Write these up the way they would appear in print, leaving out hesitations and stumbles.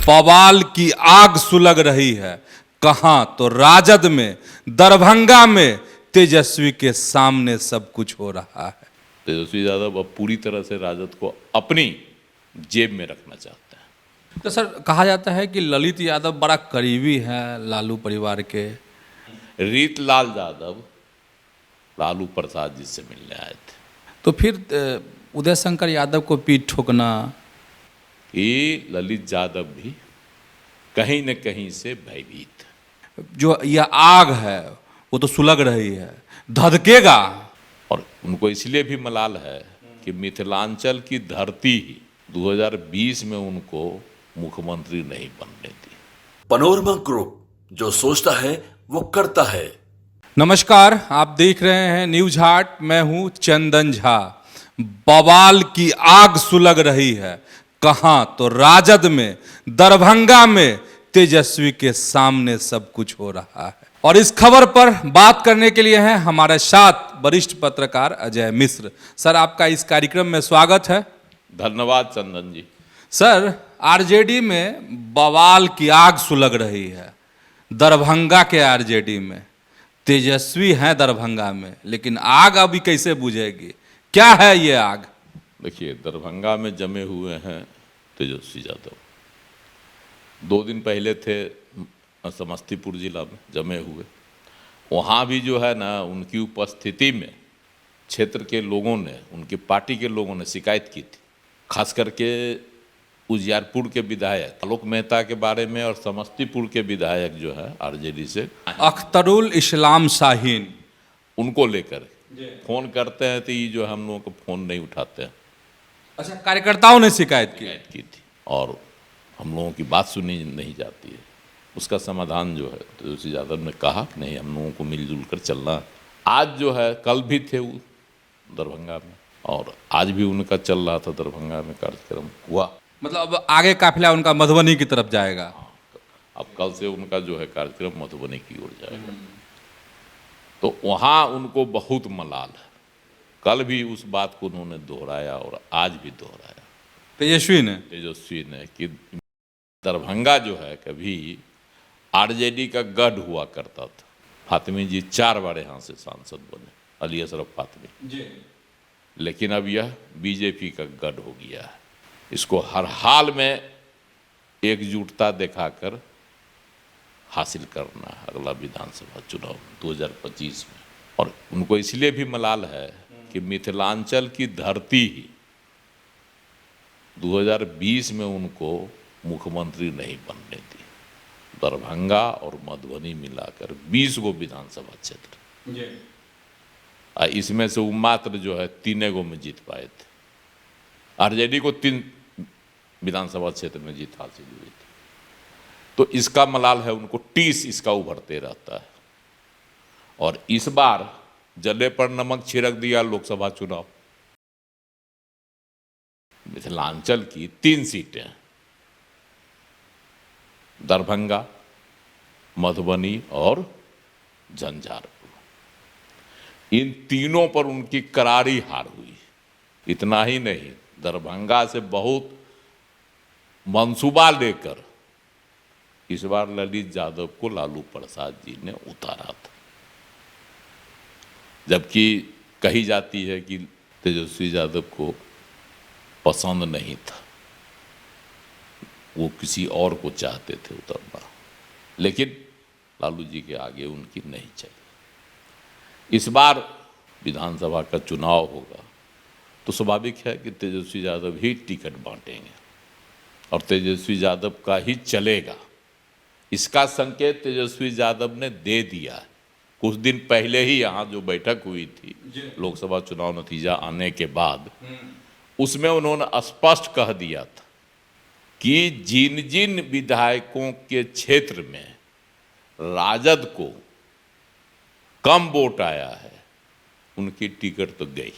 बवाल की आग सुलग रही है। कहां तो राजद में, दरभंगा में तेजस्वी के सामने सब कुछ हो रहा है। तेजस्वी यादव अब पूरी तरह से राजद को अपनी जेब में रखना चाहते हैं। तो सर, कहा जाता है कि ललित यादव बड़ा करीबी है लालू परिवार के। रीतलाल यादव लालू प्रसाद जी से मिलने आए थे। तो फिर उदय शंकर यादव को पीठ ठोकना, ये ललित यादव भी कहीं न कहीं से भयभीत है। जो यह आग है वो तो सुलग रही है, धधकेगा। और उनको इसलिए भी मलाल है कि मिथिलांचल की धरती ही 2020 में उनको मुख्यमंत्री नहीं बनने दी। पनोरमा ग्रुप, जो सोचता है वो करता है। नमस्कार, आप देख रहे हैं न्यूज हाट। मैं हूं चंदन झा। बवाल की आग सुलग रही है। कहां तो राजद में, दरभंगा में तेजस्वी के सामने सब कुछ हो रहा है। और इस खबर पर बात करने के लिए हैं हमारे साथ वरिष्ठ पत्रकार अजय मिश्र। सर, आपका इस कार्यक्रम में स्वागत है। धन्यवाद चंदन जी। सर, आरजेडी में बवाल की आग सुलग रही है। दरभंगा के आरजेडी में तेजस्वी हैं दरभंगा में, लेकिन आग अभी कैसे बुझेगी? क्या है ये आग? देखिए, दरभंगा में जमे हुए हैं तेजस्वी यादव। 2 दिन पहले थे समस्तीपुर जिला में जमे हुए। वहाँ भी जो है ना, उनकी उपस्थिति में क्षेत्र के लोगों ने, उनकी पार्टी के लोगों ने शिकायत की थी, खास करके उजियारपुर के विधायक आलोक मेहता के बारे में और समस्तीपुर के विधायक जो है आरजेडी से अख्तरुल इस्लाम शाहीन, उनको लेकर फोन करते हैं तो ये जो हम लोगों को फोन नहीं उठाते हैं। अच्छा, कार्यकर्ताओं ने शिकायत की थी और हम लोगों की बात सुनी नहीं जाती है। उसका समाधान जो है तेजस्वी यादव ने कहा कि नहीं, हम लोगों को मिलजुल कर चलना। आज जो है, कल भी थे वो दरभंगा में और आज भी उनका चल रहा था दरभंगा में कार्यक्रम हुआ। मतलब अब आगे काफिला उनका मधुबनी की तरफ जाएगा। अब कल से उनका जो है कार्यक्रम मधुबनी की ओर जाएगा। तो वहाँ उनको बहुत मलाल है। कल भी उस बात को उन्होंने दोहराया और आज भी दोहराया तेजस्वी ने कि दरभंगा जो है कभी आरजेडी का गढ़ हुआ करता था। फातिमी जी 4 बार यहाँ से सांसद बने, अली अशरफ फातिमी जी। लेकिन अब यह बीजेपी का गढ़ हो गया है। इसको हर हाल में एकजुटता दिखाकर हासिल करना है अगला विधानसभा चुनाव 2025 में। और उनको इसलिए भी मलाल है कि मिथिलांचल की धरती ही 2020 में उनको मुख्यमंत्री नहीं बनने दी। दरभंगा और मधुबनी मिलाकर 20 गो विधानसभा क्षेत्र, इसमें से वो मात्र जो है 3 गो में जीत पाए थे। आरजेडी को 3 विधानसभा क्षेत्र में जीत हासिल हुई थी। तो इसका मलाल है उनको, टीस इसका उभरते रहता है। और इस बार जले पर नमक छिड़क दिया लोकसभा चुनाव। मिथिलांचल की 3 सीटें, दरभंगा, मधुबनी और झंझारपुर, इन तीनों पर उनकी करारी हार हुई। इतना ही नहीं, दरभंगा से बहुत मंसूबा लेकर इस बार ललित यादव को लालू प्रसाद जी ने उतारा था। जबकि कही जाती है कि तेजस्वी यादव को पसंद नहीं था, वो किसी और को चाहते थे उतरना, लेकिन लालू जी के आगे उनकी नहीं चली। इस बार विधानसभा का चुनाव होगा तो स्वाभाविक है कि तेजस्वी यादव ही टिकट बांटेंगे और तेजस्वी यादव का ही चलेगा। इसका संकेत तेजस्वी यादव ने दे दिया है। कुछ दिन पहले ही यहाँ जो बैठक हुई थी लोकसभा चुनाव नतीजा आने के बाद, उसमें उन्होंने स्पष्ट कह दिया था कि जिन जिन विधायकों के क्षेत्र में राजद को कम वोट आया है उनकी टिकट तो गई।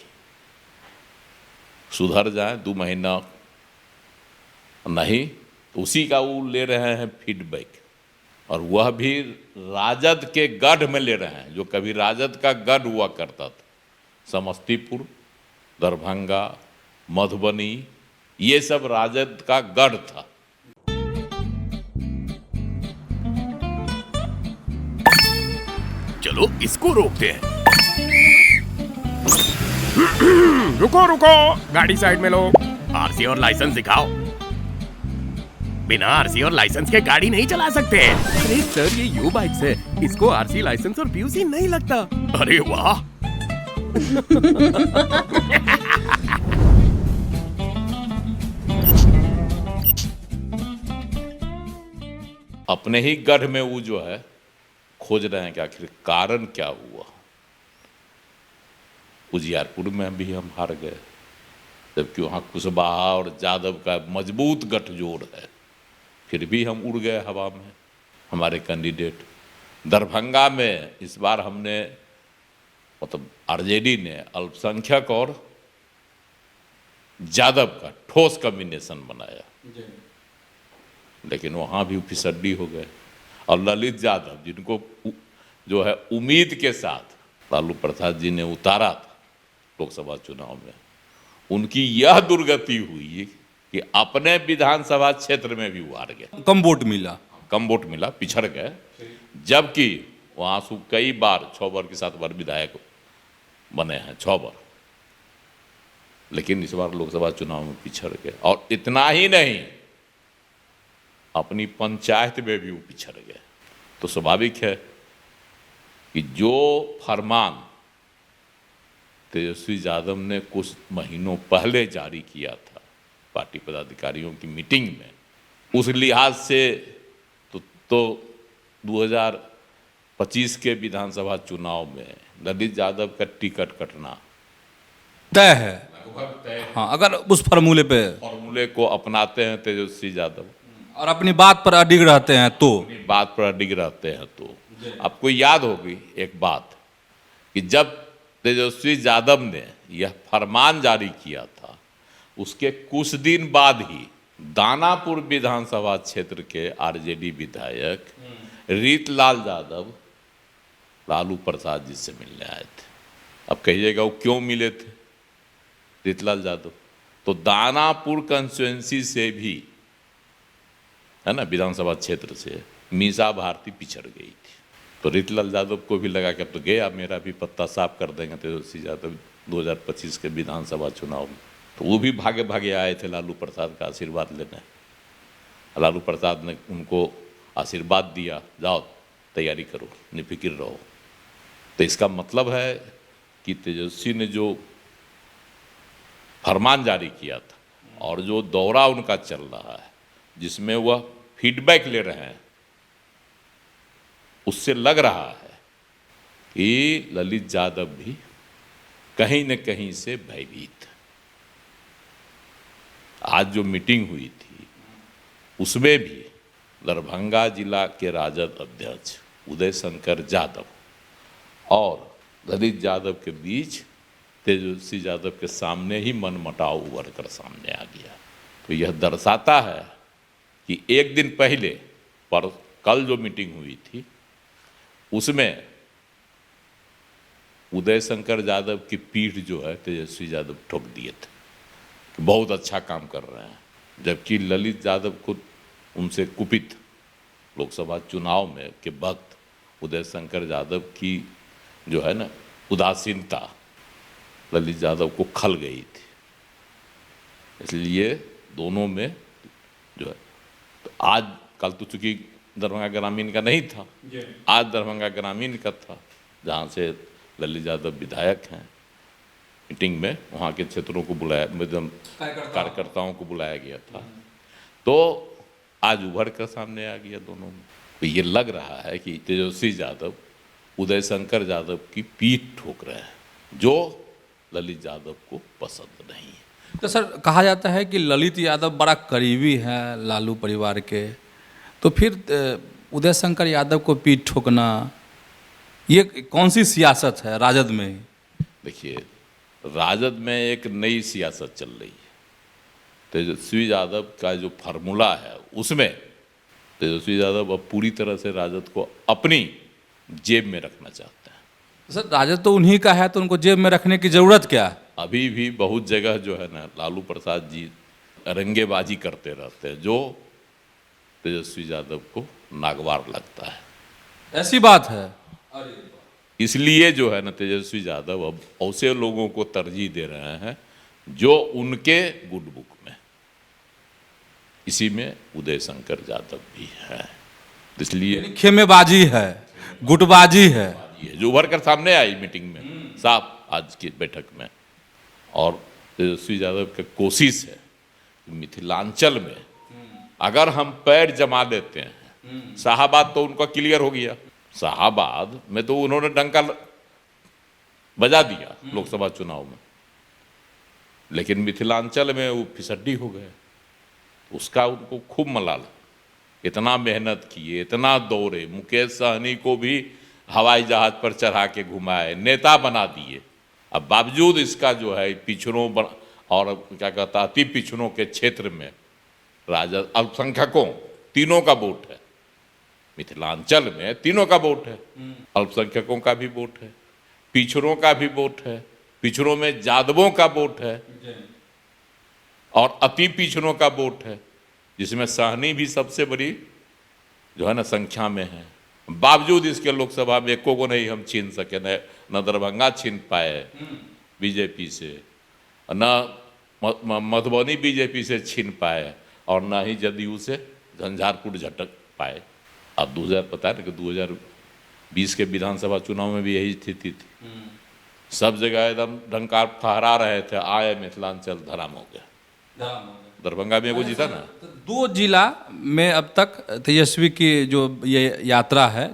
सुधर जाए 2 महीना नहीं तो उसी का वो ले रहे हैं फीडबैक, और वह भी राजद के गढ़ में ले रहे हैं, जो कभी राजद का गढ़ हुआ करता था। समस्तीपुर, दरभंगा, मधुबनी, ये सब राजद का गढ़ था। चलो इसको रोकते हैं। रुको रुको, गाड़ी साइड में लो। आरसी और लाइसेंस दिखाओ। बिना आरसी और लाइसेंस के गाड़ी नहीं चला सकते। अरे सर, ये यू बाइक्स है, इसको आरसी लाइसेंस और पीयूसी नहीं लगता। अरे वाह। अपने ही गढ़ में वो जो है खोज रहे हैं कि आखिर कारण क्या हुआ। उजियारपुर में भी हम हार गए, जबकि वहाँ कुशवाहा और यादव का मजबूत गठजोड़ है, फिर भी हम उड़ गए हवा में हमारे कैंडिडेट। दरभंगा में इस बार हमने मतलब आरजेडी ने अल्पसंख्यक और यादव का ठोस कॉम्बिनेशन बनाया, लेकिन वहाँ भी फिसड्डी हो गए। और ललित यादव, जिनको जो है उम्मीद के साथ लालू प्रसाद जी ने उतारा था लोकसभा चुनाव में, उनकी यह दुर्गति हुई कि अपने विधानसभा क्षेत्र में भी वो हार गए। कम वोट मिला, कम वोट मिला, पिछड़ गए, जबकि वहाँ से कई बार 6 बार की 7 बार विधायक बने हैं, 6 बार, लेकिन इस बार लोकसभा चुनाव में पिछड़ गए। और इतना ही नहीं, अपनी पंचायत में भी वो पिछड़ गए। तो स्वाभाविक है कि जो फरमान तेजस्वी यादव ने कुछ महीनों पहले जारी किया था पार्टी पदाधिकारियों की मीटिंग में, उस लिहाज से तो 2025 के विधानसभा चुनाव में ललित यादव का टिकट कटना तय है। हाँ, अगर उस फॉर्मूले को अपनाते हैं तेजस्वी यादव और अपनी बात पर अडिग रहते हैं तो बात पर अडिग रहते हैं तो आपको याद होगी एक बात कि जब तेजस्वी यादव ने यह फरमान जारी किया था, उसके कुछ दिन बाद ही दानापुर विधानसभा क्षेत्र के आरजेडी विधायक रीतलाल यादव लालू प्रसाद जी से मिलने आए थे। अब कहिएगा वो क्यों मिले थे रीतलाल यादव? तो दानापुर कंस्टिट्यूएंसी से भी, है ना, विधानसभा क्षेत्र से मीसा भारती पिछड़ गई थी। तो रीतलाल यादव को भी लगा कि अब तो गया, मेरा भी पत्ता साफ कर देंगे तेजस्वी यादव 2025 के विधानसभा चुनाव में। तो वो भी भागे भागे आए थे लालू प्रसाद का आशीर्वाद लेने। लालू प्रसाद ने उनको आशीर्वाद दिया, जाओ तैयारी करो, निफिक्र रहो। तो इसका मतलब है कि तेजस्वी ने जो फरमान जारी किया था और जो दौरा उनका चल रहा है, जिसमें वह फीडबैक ले रहे हैं, उससे लग रहा है कि ललित यादव भी कहीं न कहीं से भयभीत। आज जो मीटिंग हुई थी उसमें भी दरभंगा जिला के राजद अध्यक्ष उदय शंकर यादव और ललित यादव के बीच तेजस्वी यादव के सामने ही मनमुटाव उभर कर सामने आ गया। तो यह दर्शाता है कि एक दिन पहले पर कल जो मीटिंग हुई थी उसमें उदय शंकर यादव की पीठ जो है तेजस्वी यादव ठोक दिए थे कि बहुत अच्छा काम कर रहे हैं, जबकि ललित यादव को उनसे कुपित लोकसभा चुनाव में के वक्त उदय शंकर यादव की जो है ना उदासीनता ललित यादव को खल गई थी। इसलिए दोनों में जो है, तो आज कल तो चूंकि दरभंगा ग्रामीण का नहीं था, आज दरभंगा ग्रामीण का था, जहाँ से ललित यादव विधायक हैं। मीटिंग में वहाँ के क्षेत्रों को बुलाया, मतलब कार्यकर्ताओं को बुलाया गया था। तो आज उभर कर सामने आ गया दोनों में। तो ये लग रहा है कि तेजस्वी यादव उदय शंकर यादव की पीठ ठोक रहे हैं, जो ललित यादव को पसंद नहीं है। तो सर, कहा जाता है कि ललित यादव बड़ा करीबी हैं लालू परिवार के, तो फिर उदय शंकर यादव को पीठ ठोकना ये कौन सी सियासत है राजद में? देखिए, राजद में एक नई सियासत चल रही है। तेजस्वी यादव का जो फार्मूला है उसमें तेजस्वी यादव अब पूरी तरह से राजद को अपनी जेब में रखना चाहते हैं। सर, राजद तो उन्हीं का है, तो उनको जेब में रखने की जरूरत क्या है? अभी भी बहुत जगह जो है ना लालू प्रसाद जी रंगेबाजी करते रहते हैं, जो तेजस्वी यादव को नागवार लगता है। ऐसी बात है? इसलिए जो है ना तेजस्वी यादव अब ऐसे लोगों को तरजीह दे रहे हैं जो उनके गुड बुक में, इसी में उदय शंकर यादव भी है। इसलिए खेमेबाजी है, गुटबाजी है, ये जो उभर कर सामने आई मीटिंग में साफ आज की बैठक में। और तेजस्वी यादव की कोशिश है कि मिथिलांचल में अगर हम पैर जमा लेते हैं, शाहाबाद तो उनका क्लियर हो गया, शाहाबाद में तो उन्होंने डंका बजा दिया लोकसभा चुनाव में, लेकिन मिथिलांचल में वो फिसड्डी हो गए। उसका उनको खूब मलाल, इतना मेहनत किए, इतना दौड़े, मुकेश सहनी को भी हवाई जहाज पर चढ़ा के घुमाए, नेता बना दिए। अब बावजूद इसका जो है पिछड़ों और क्या कहता अति पिछड़ों के क्षेत्र में राजद अल्पसंख्यकों तीनों का वोट है, मिथिलांचल में तीनों का वोट है, अल्पसंख्यकों का भी वोट है, पिछड़ों का भी वोट है, पिछड़ों में यादवों का वोट है और अति पिछड़ों का वोट है, जिसमें सहनी भी सबसे बड़ी जो है ना संख्या में है। बावजूद इसके लोकसभा में एको को नहीं हम छीन सके, न दरभंगा छीन पाए बीजेपी से, न मधुबनी बीजेपी से छीन पाए और न ही जदयू से झंझारपुर झटक पाए। अब 2000 पता है ना कि 2020 के विधानसभा चुनाव में भी यही स्थिति थी, सब जगह एकदम डंकार फहरा रहे थे, आए मिथिलांचल धराम हो गया। दरभंगा में वो जीता ना। तो 2 जिला में अब तक तेजस्वी की जो ये यात्रा है,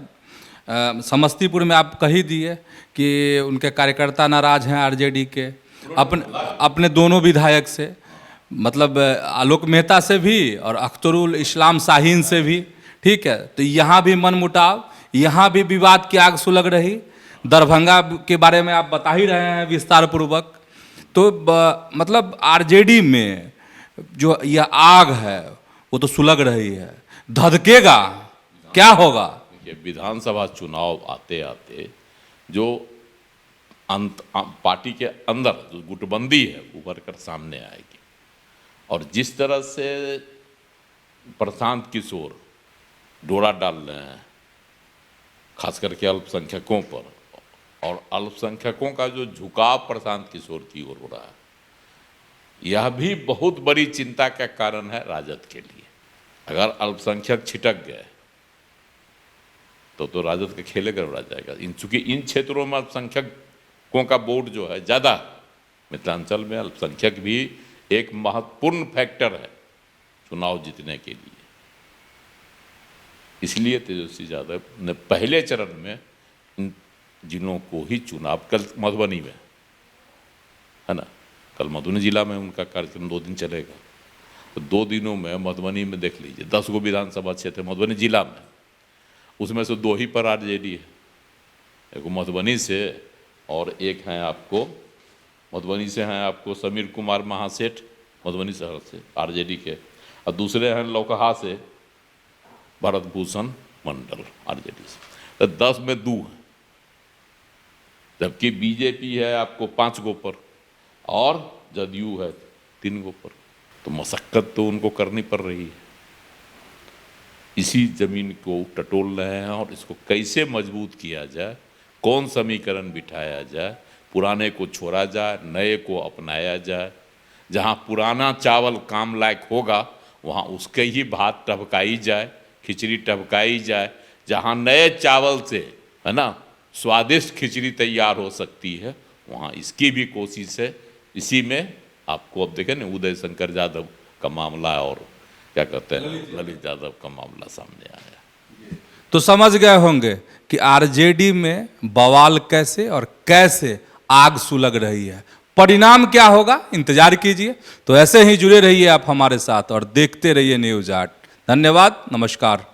समस्तीपुर में आप कह ही दिए कि उनके कार्यकर्ता नाराज हैं आरजेडी के अपने दोनों विधायक से, मतलब आलोक मेहता से भी और अख्तरुल इस्लाम शाहीन से भी, ठीक है। तो यहाँ भी मनमुटाव, यहाँ भी विवाद की आग सुलग रही। दरभंगा के बारे में आप बता ही रहे हैं विस्तार पूर्वक। तो मतलब आरजेडी में जो यह आग है वो तो सुलग रही है, धधकेगा, क्या होगा? विधानसभा चुनाव आते आते जो पार्टी के अंदर जो गुटबंदी है उभर कर सामने आएगी। और जिस तरह से प्रशांत किशोर डोरा डाल रहे हैं खास करके अल्पसंख्यकों पर, और अल्पसंख्यकों का जो झुकाव प्रशांत किशोर की ओर हो रहा है, यह भी बहुत बड़ी चिंता का कारण है राजद के लिए। अगर अल्पसंख्यक छिटक गए तो राजद का खेले गड़बड़ा जाएगा। चूंकि इन क्षेत्रों में अल्पसंख्यकों का वोट जो है ज़्यादा, मिथिलांचल में अल्पसंख्यक भी एक महत्वपूर्ण फैक्टर है चुनाव जीतने के लिए। इसलिए तेजस्वी यादव ने पहले चरण में इन जिलों को ही चुनाव, कल मधुबनी में है ना, कल मधुबनी जिला में उनका कार्यक्रम 2 दिन चलेगा, तो 2 दिनों में मधुबनी में देख लीजिए 10 गो विधानसभा क्षेत्र मधुबनी जिला में, उसमें से 2 ही पर आरजेडी है, एक मधुबनी से और एक हैं आपको मधुबनी से हैं आपको समीर कुमार महासेठ मधुबनी शहर से आरजेडी के, और दूसरे हैं लौकहा से भरत भूषण मंडल आरजेडी से। तो 10 में 2 हैं, जबकि बीजेपी है आपको 5 गो पर और जदयू है 3 गो पर। तो मशक्कत तो उनको करनी पड़ रही है, इसी जमीन को टटोल रहे हैं और इसको कैसे मजबूत किया जाए, कौन समीकरण बिठाया जाए, पुराने को छोड़ा जाए, नए को अपनाया जाए। जहाँ पुराना चावल काम लायक होगा वहाँ उसके ही भात टपकाई जाए, खिचड़ी टपकाई जाए। जहाँ नए चावल से है ना स्वादिष्ट खिचड़ी तैयार हो सकती है, वहाँ इसकी भी कोशिश है। इसी में आपको अब देखें ना उदय शंकर यादव का मामला और क्या कहते हैं ललित यादव का मामला सामने आया। तो समझ गए होंगे कि आरजेडी में बवाल कैसे और कैसे आग सुलग रही है। परिणाम क्या होगा इंतजार कीजिए। तो ऐसे ही जुड़े रहिए आप हमारे साथ और देखते रहिए न्यूज़ 8। धन्यवाद, नमस्कार।